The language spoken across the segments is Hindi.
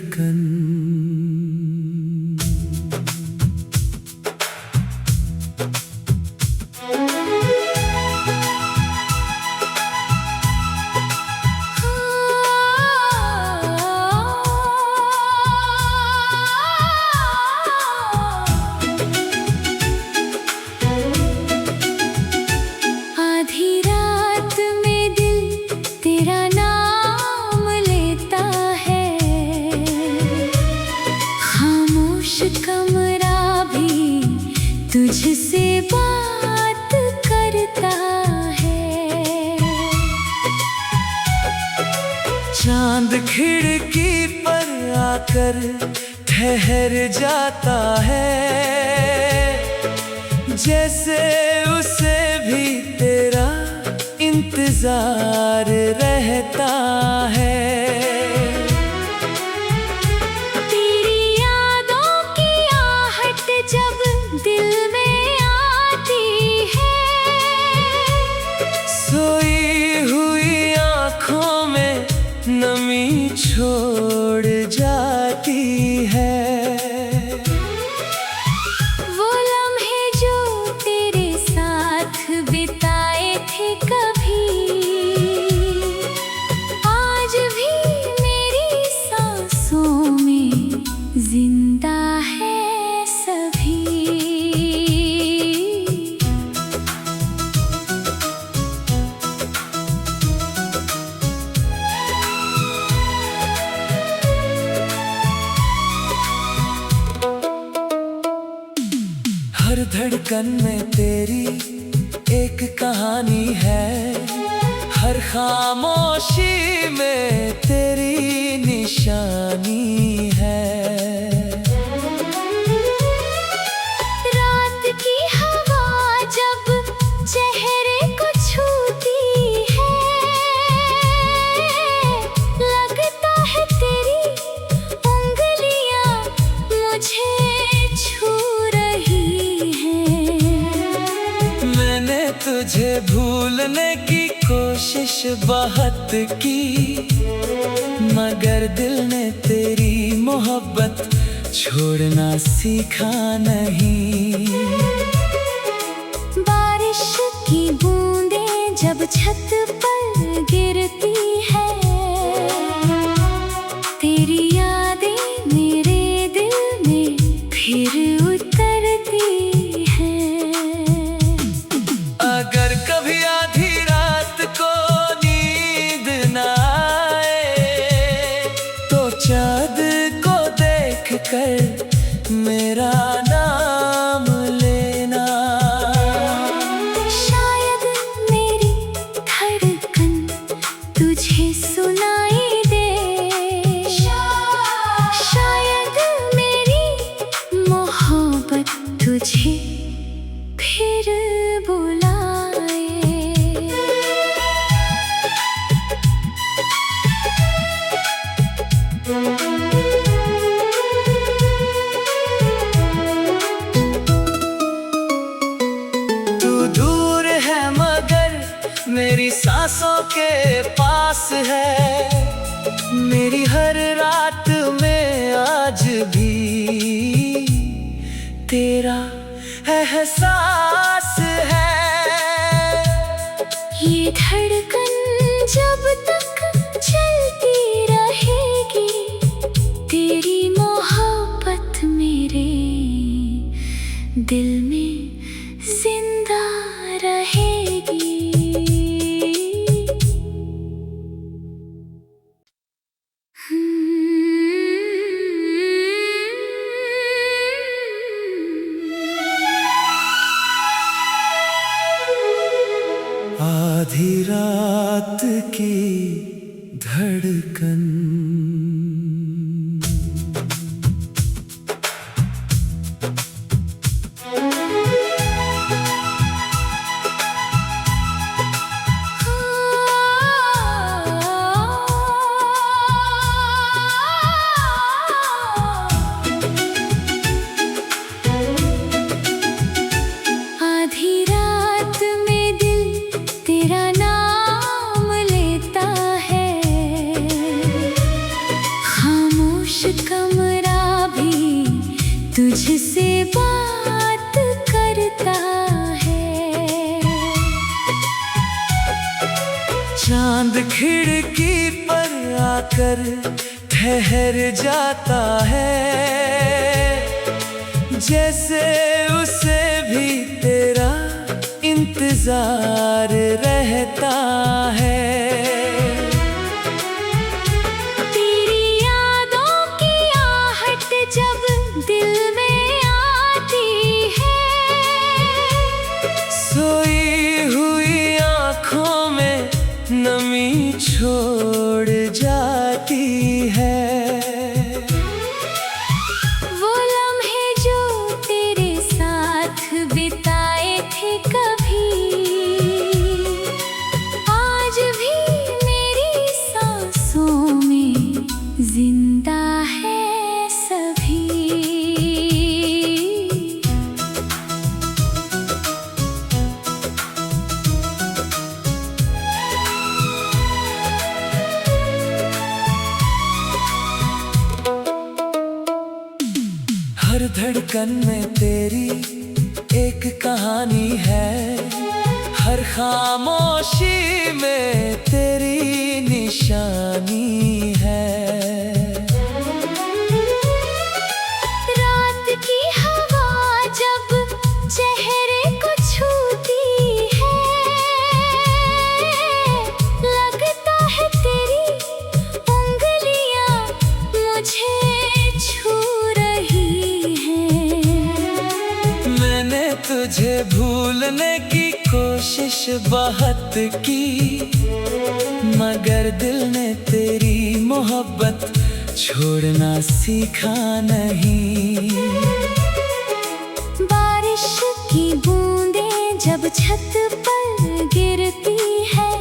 धड़कन। कमरा भी तुझसे बात करता है। चांद खिड़की पर आकर ठहर जाता है, जैसे उसे भी तेरा इंतजार रहता है। जब दिल में आती है, सोई हुई आँखों में नमी छोड़ जाती है। वो लम्हे जो तेरे साथ बिताए थे कभी, आज भी मेरी सांसों में जिंदा है। हर धड़कन में तेरी एक कहानी है, हर खामोशी में तेरी निशानी है। रात की हवा जब चेहरे को छूती है, लगता है तेरी उंगलियां मुझे छू रही हैं। मैंने तुझे भूलने की कोशिश बहुत की, मगर दिल ने तेरी मोहब्बत छोड़ना सीखा नहीं। बारिश की बूंदें जब छत पर गिरती है, तेरी यादें मेरे दिल में फिर उतरती हैं। अगर कभी आधी रात को नींद न आए, तो चाँद को देख कर मेरा नाम लेना। शायद मेरी धड़कन तुझे सुनाई दे, शायद मेरी मोहब्बत तुझे फिर बुलाए। मेरी सांसों के पास है, मेरी हर रात में आज भी तेरा एहसास है। ये धड़कन जब तक चलती रहेगी, तेरी मोहब्बत मेरे दिल में जिंदा रहेगी। कमरा भी तुझसे बात करता है। चांद खिड़की पर आकर ठहर जाता है, जैसे उसे भी तेरा इंतजार रहता है। तेरी यादों की आहट जब दिल में आती है, सोई हुई आँखों में नमी छोड़ जाती है। वो लम्हे जो तेरे साथ बिताए थे कभी, आज भी मेरी सांसों में जिंदा है सभी। हर धड़कन में तेरी एक कहानी है, हर खामोशी में तेरी निशानी है। रात की हवा जब चेहरे को छूती है, लगता है तेरी उंगलियां मुझे छू रही हैं। मैंने तुझे भूलने की कोशिश बहुत की, मगर दिल ने तेरी मोहब्बत छोड़ना सीखा नहीं। बारिश की बूंदें जब छत पर गिरती है,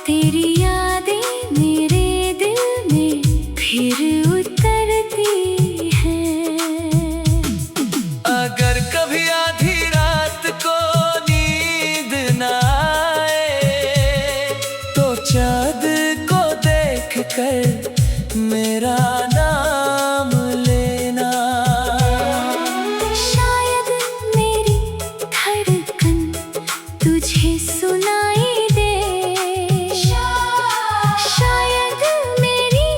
तेरी यादें मेरे दिल में फिर उतरती हैं। अगर कभी आधी रात को नींद न आए, तो चाँद को देख कर मेरा नाम लेना। शायद मेरी धड़कन तुझे सुनाई दे, शायद मेरी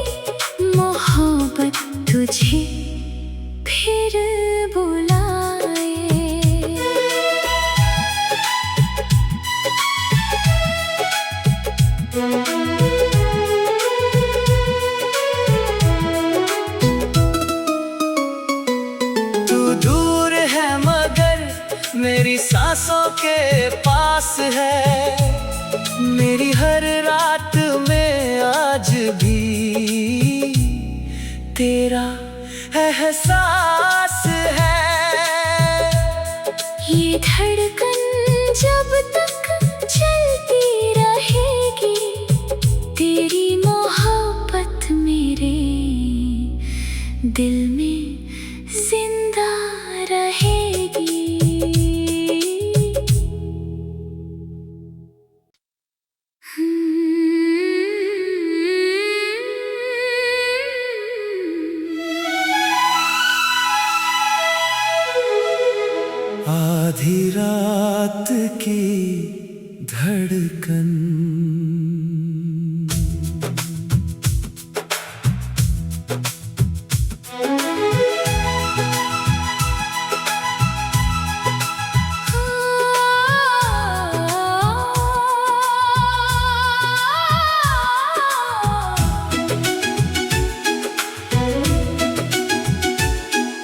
मोहब्बत तुझे फिर बुलाए। तू दूर है मगर मेरी सांसों के पास है, मेरी हर रात में आज भी तेरा एहसास है। ये धड़कन जब तक चलती रहेगी, तेरी मोहब्बत मेरे दिल में जिंदा रहेगी। आधी रात की धड़कन,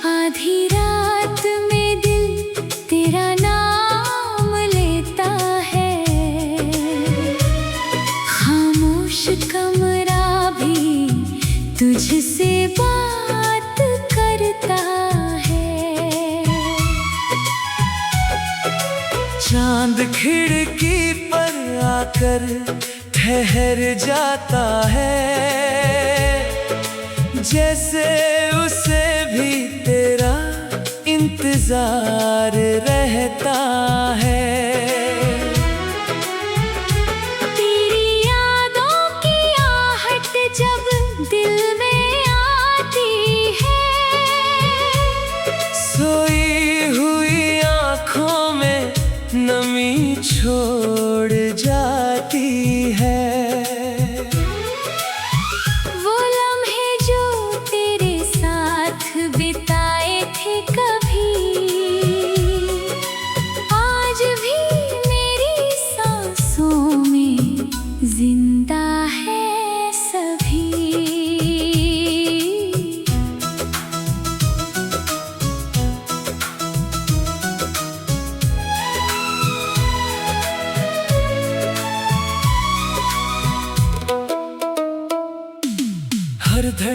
आधी रात में दिल तेरा नाम लेता है, खामोश कमरा भी तुझसे बात करता है। चांद खिड़की पर आकर ठहर जाता है, जैसे उसे भी तेरा इंतजार रहता है। तेरी यादों की आहट जब दिल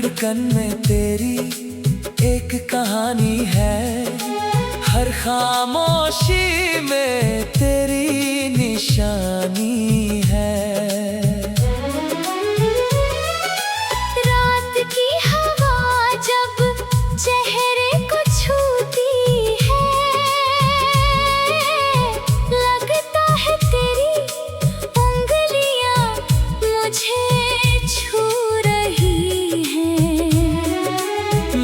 धड़कन में तेरी एक कहानी है, हर खामोशी में तेरी निशानी है। रात की हवा जब चेहरे को छूती है, लगता है तेरी उंगलियां मुझे छू रही हैं।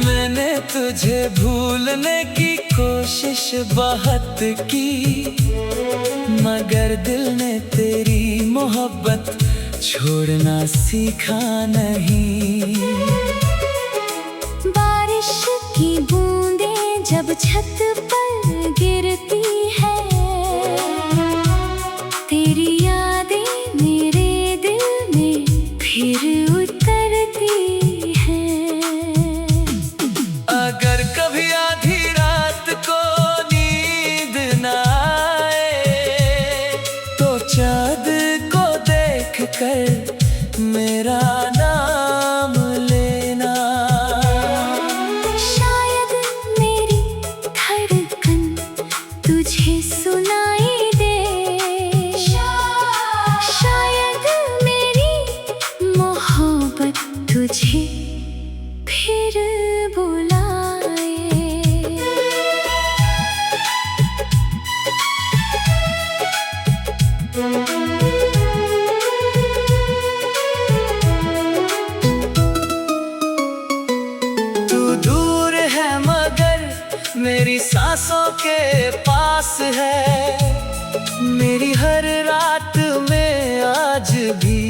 मैंने तुझे भूलने की कोशिश बहुत की, मगर दिल ने तेरी मोहब्बत छोड़ना सीखा नहीं। बारिश की बूंदें जब छत पर गिरती है, तेरी यादें मेरे दिल में फिर उतरती हैं। अगर कभी आधी रात को नींद न आए, तो चाँद को देख कर मेरा नाम लेना। शायद मेरी धड़कन तुझे सुनाई दे, शायद मेरी मोहब्बत तुझे फिर बुलाए। तू दूर है मगर मेरी सांसों के पास है, मेरी हर रात में आज भी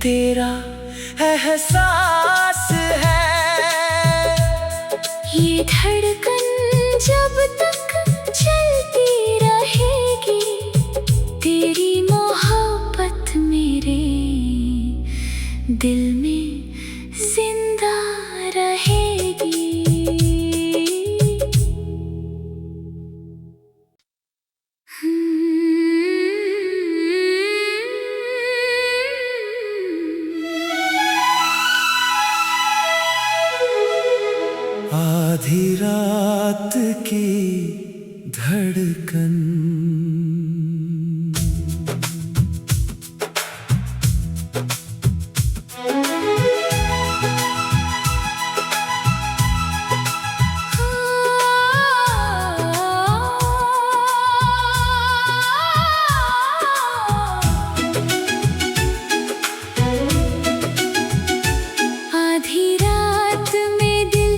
तेरा एहसास है। ये धड़कन जब तक चलती रहेगी, तेरी मोहब्बत मेरे दिल में जिंदा रहेगी। आधी रात की धड़कन। आधी रात में दिल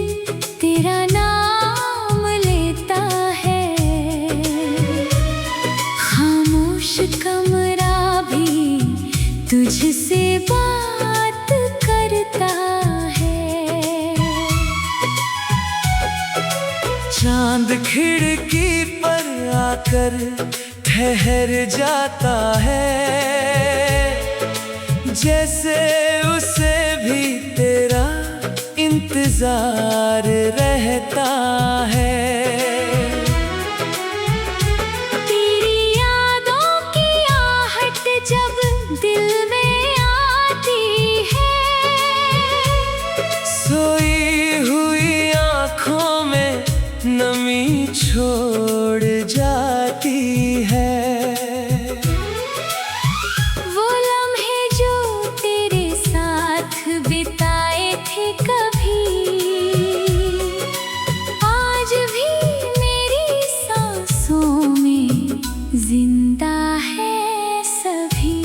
तेरा नाम लेता है, खामोश कमरा भी तुझसे बात करता है। चांद खिड़की पर आकर ठहर जाता है, जैसे उसे भी तेरा इंतजार रहता है। तेरी यादों की आहट जब दिल में आती है, सोई हुई आँखों में नमी छोड़ जाती है। वो लम्हे जो तेरे साथ बिताए थे कभी, आज भी मेरी सांसों में जिंदा है सभी।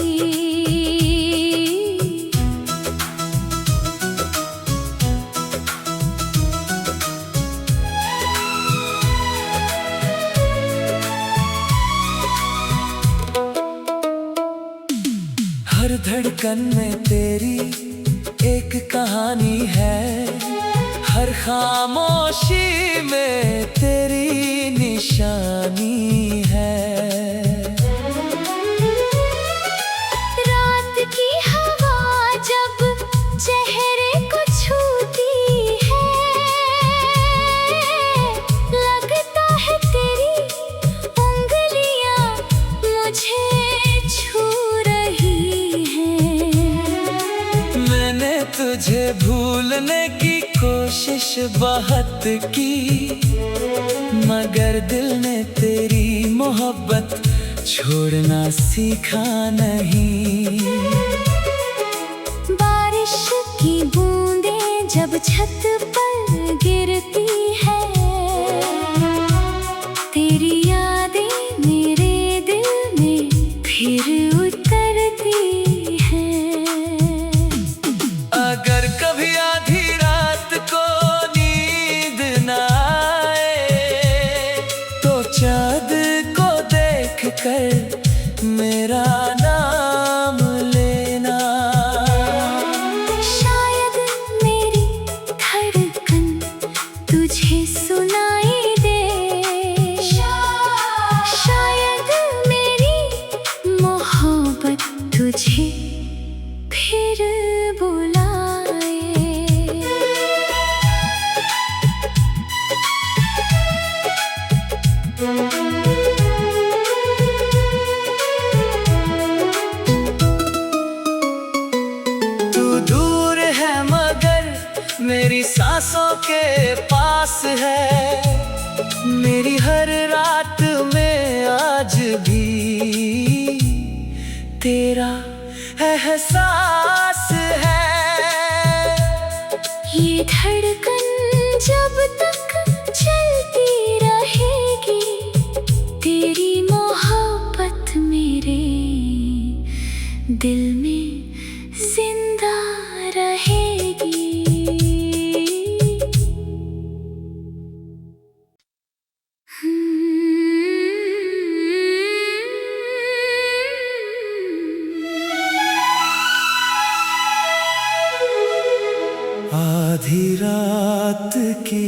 हर धड़कन में तेरी एक कहानी है, हर खामोशी में तेरी निशानी है। रात की हवा जब चेहरे को छूती है, लगता है तेरी उंगलियां मुझे छू रही हैं। मैंने तुझे तुझे भूलने की कोशिश बहुत की, मगर दिल ने तेरी मोहब्बत छोड़ना सीखा नहीं। बारिश की बूंदें जब छत पर गिरती है, तेरी यादें मेरे दिल में फिर उतरती हैं। अगर कभी आधी रात को नींद न आए, तो चाँद को देख कर मेरा नाम लेना। शायद मेरी धड़कन तुझे सुनाई दे, शायद मेरी मोहब्बत तुझे फिर बुलाए। तू दूर है मगर मेरी सांसों के पास है, मेरी हर रात में आज भी तेरा एहसास है। ये धड़कन जब तक चलती रहेगी, तेरी मोहब्बत मेरे दिल में जिंदा रहेगी। आधी रात की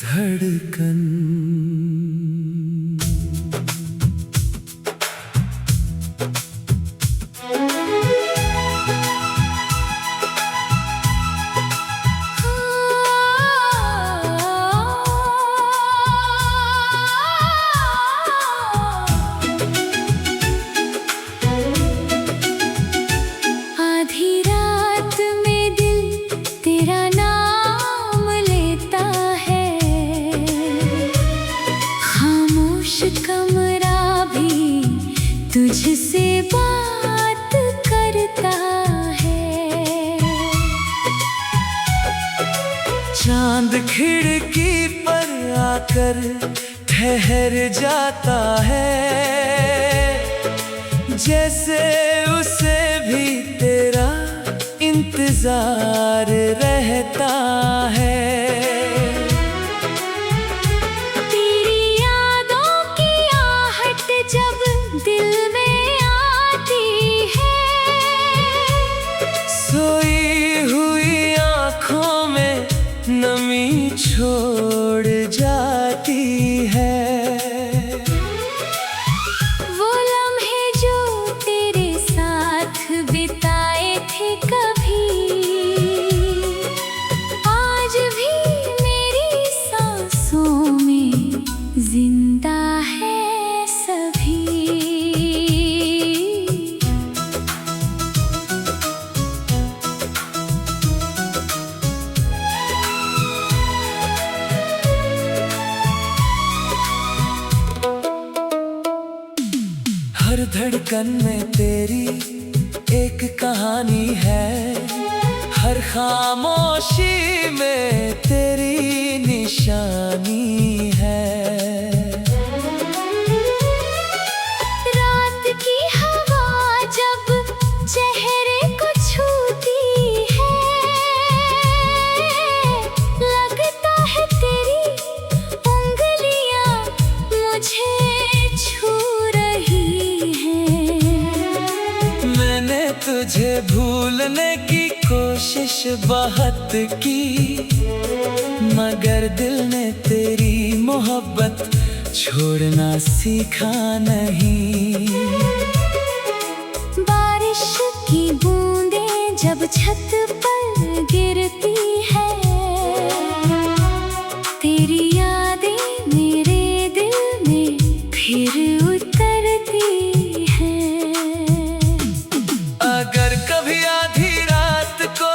धड़कन, आधी रात में दिल तेरा नाम लेता है, खामोश कमरा भी तुझसे बात करता है। चांद खिड़की पर आकर ठहर जाता है, जैसे उसे भी तेरा इंतजार रहता है। तेरी यादों की आहट जब दिल में आती है, सोई हुई आँखों में नमी छोड़ जाती है। वो लम्हे जो तेरे साथ बिताए थे कभी, आज भी मेरी सांसों में जिंदा है सभी। हर धड़कन में तेरी एक कहानी है, हर खामोशी में तेरी निशानी है। रात की हवा जब चेहरे को छूती है, लगता है तेरी उंगलियां मुझे छू रही हैं। मैंने तुझे भूलने की कोशिश बहुत की, मगर दिल ने तेरी मोहब्बत छोड़ना सीखा नहीं। बारिश की बूंदें जब छत पर गिरती है, तेरी यादें मेरे दिल में फिर उतरती हैं। अगर कभी आधी रात को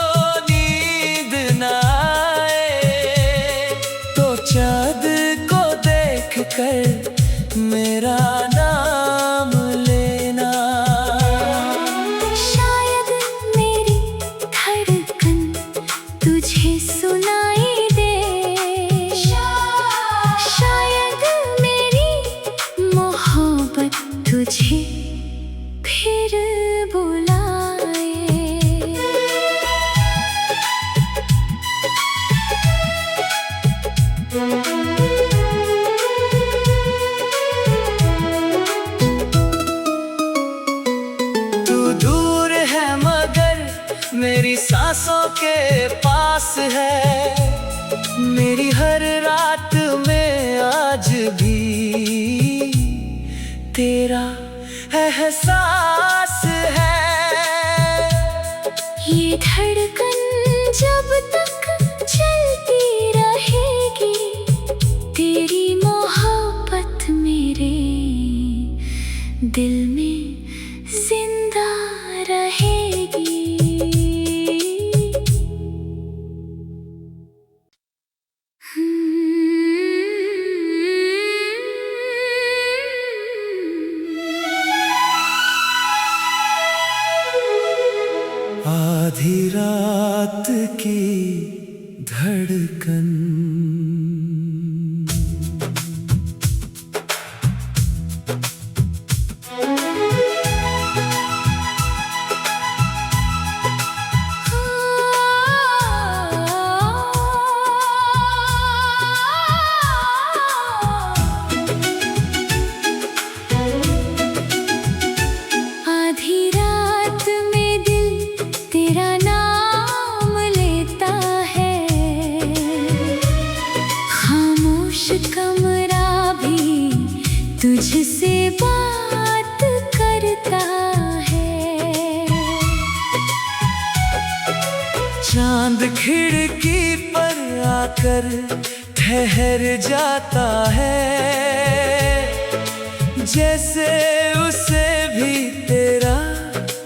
के पास है, मेरी हर रात में आज भी तेरा एहसास है। ये धड़कन जब तक चलती रहेगी, तेरी मोहब्बत मेरे दिल में जिंदा रहेगी। आधी रात की धड़कन, आधी रात में दिल तेरा नाम लेता है, खामोश कमरा भी तुझसे बात करता है। चांद खिड़की पर आकर ठहर जाता है, जैसे उसे भी तेरा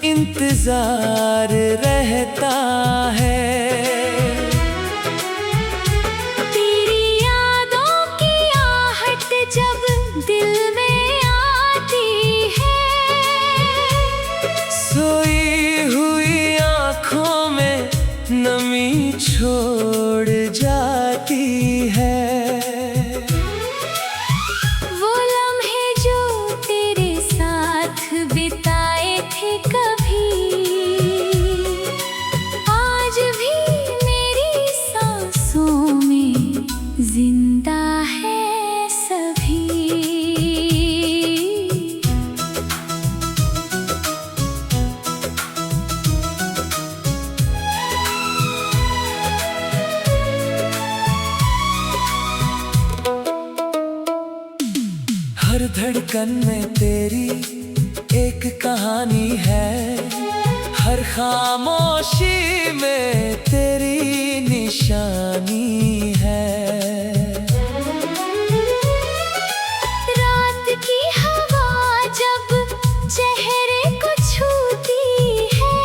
इंतजार रहता है। तेरी यादों की आहट जब दिल में आती है, सोई हुई आँखों में नमी छोड़ जाती है। वो लम्हे जो तेरे साथ बिताए थे कभी, आज भी मेरी सांसों में जिंदा है सभी। हर धड़कन में तेरी एक कहानी है, हर खामोशी में तेरी निशानी है। रात की हवा जब चेहरे को छूती है,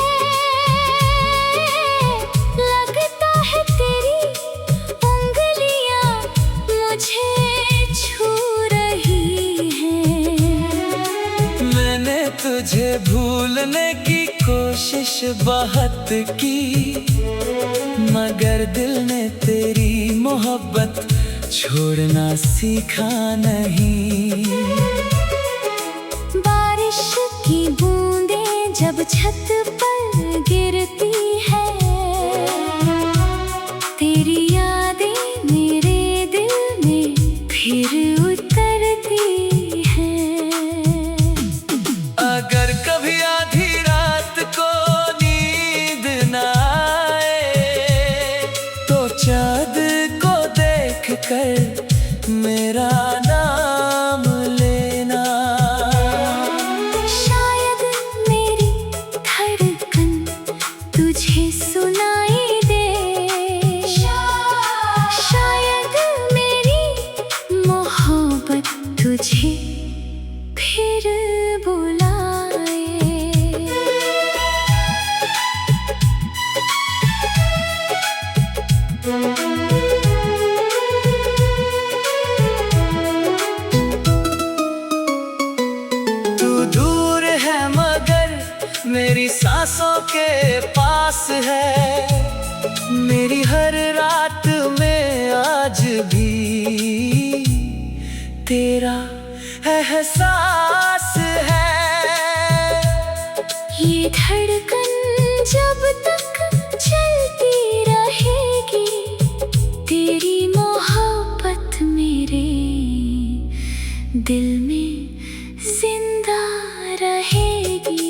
लगता है तेरी उंगलियां मुझे छू रही हैं। मैंने तुझे भूलने की कोशिश बहुत की, मगर दिल ने तेरी मोहब्बत छोड़ना सीखा नहीं। बारिश की बूंदें जब छत पर गिरती है, तेरी यादें मेरे दिल में फिर उतरती हैं। अगर कभी आधी रात को नींद न आए, तो चाँद को देख कर मेरा नाम लेना। शायद मेरी धड़कन तुझे सुनाई दे, शायद मेरी मोहब्बत तुझे फिर बुलाए। तू दूर है मगर मेरी सांसों के पास है, मेरी हर रात में आज भी तेरा एहसास है। ये धड़कन जब तक चलती रहेगी, तेरी मोहब्बत मेरे दिल में जिंदा रहेगी।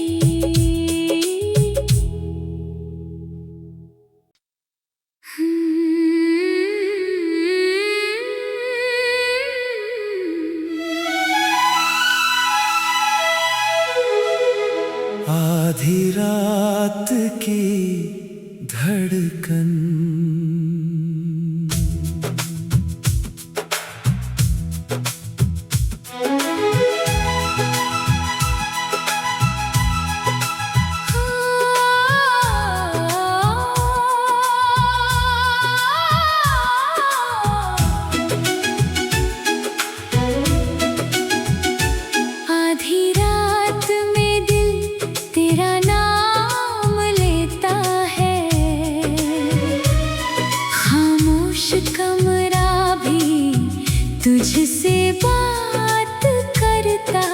तुझसे बात करता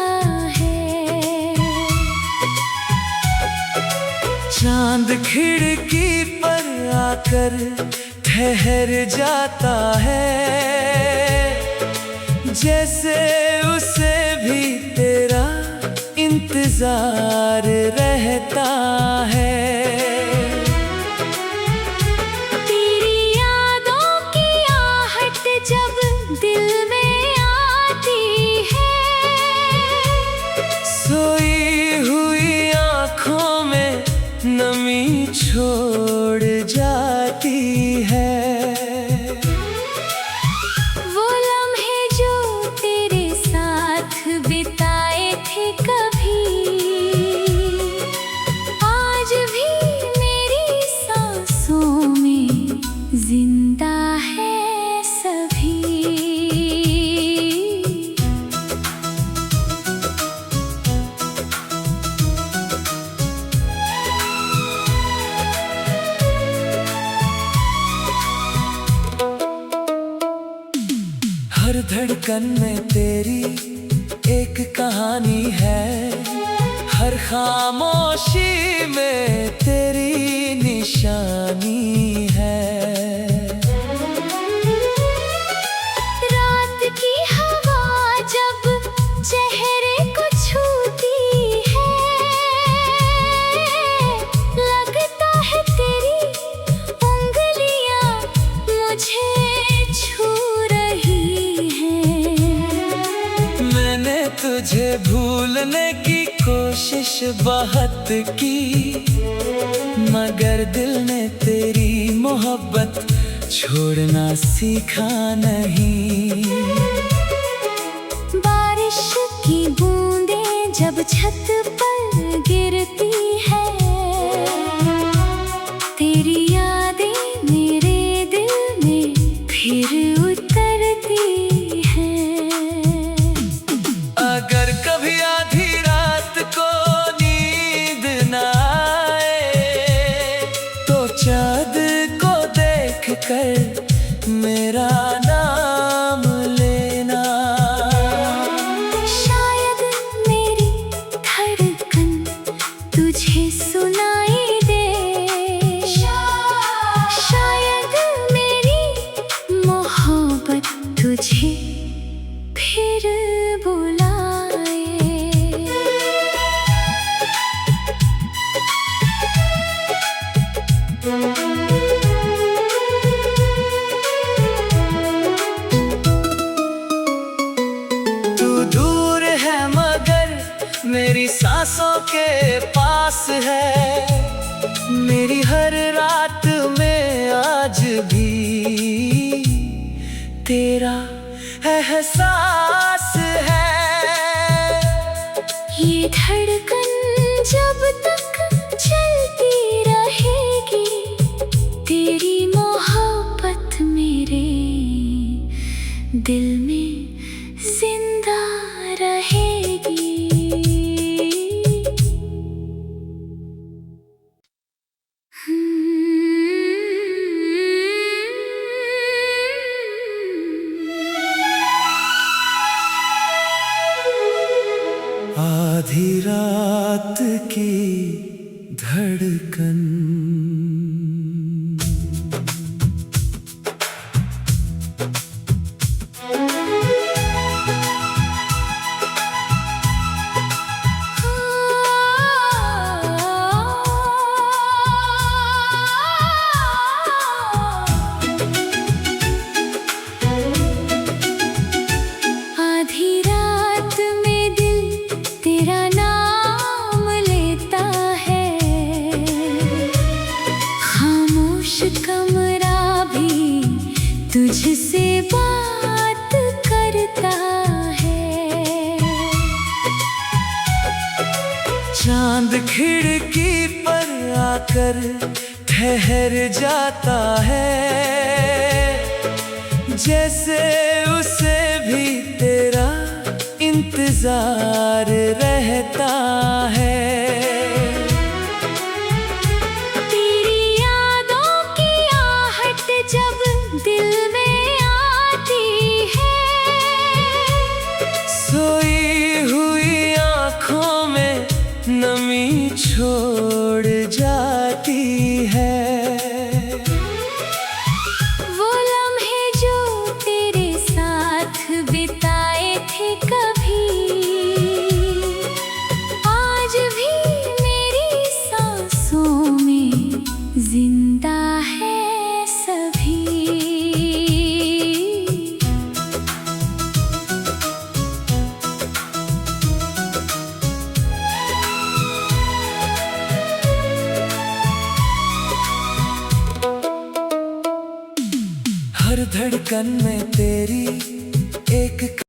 है। चांद खिड़की पर आकर ठहर जाता है, जैसे उसे भी तेरा इंतजार रहता है। तेरी यादों की आहट जब दिल में आती है, सोई हुई आँखों में नमी छोड़ जाती है। वो लम्हे जो तेरे साथ बिताए थे कभी, आज भी मेरी सांसों में जिंदा है सभी। हर धड़कन में तेरी एक कहानी है, हर खामोशी में तेरी निशानी है। रात की हवा जब चेहरे को छूती है, लगता है तेरी उंगलियां मुझे छू रही हैं। मैंने तुझे भूलने की कोशिश बहुत की, मगर दिल ने तेरी मोहब्बत छोड़ना सीखा नहीं। बारिश की बूंदें जब छत पर गिरती है, तेरी यादें मेरे दिल में फिर उतरती हैं। अगर कभी आधी रात को नींद न आए, तो चाँद को देख कर मेरा नाम लेना। शायद मेरी धड़कन तुझे सुनाई दे, शायद मेरी मोहब्बत तुझे फिर बुलाए। तू दूर है मगर मेरी सांसों के पास है, मेरी हर रात में आज भी तेरा एहसास है। ये धड़कन जब तक चलती रहेगी, तेरी मोहब्बत मेरे दिल में जिंदा रहेगी। आधी रात की धड़कन, आधी रात में दिल तेरा नाम लेता है, खामोश कमरा भी तुझसे बात करता है। चांद खिड़की पर आकर ठहर जाता है, जैसे उसे भी तेरा इंतजार रहता है। तेरी यादों की आहट जब दिल में आती है, हर धड़कन में तेरी एक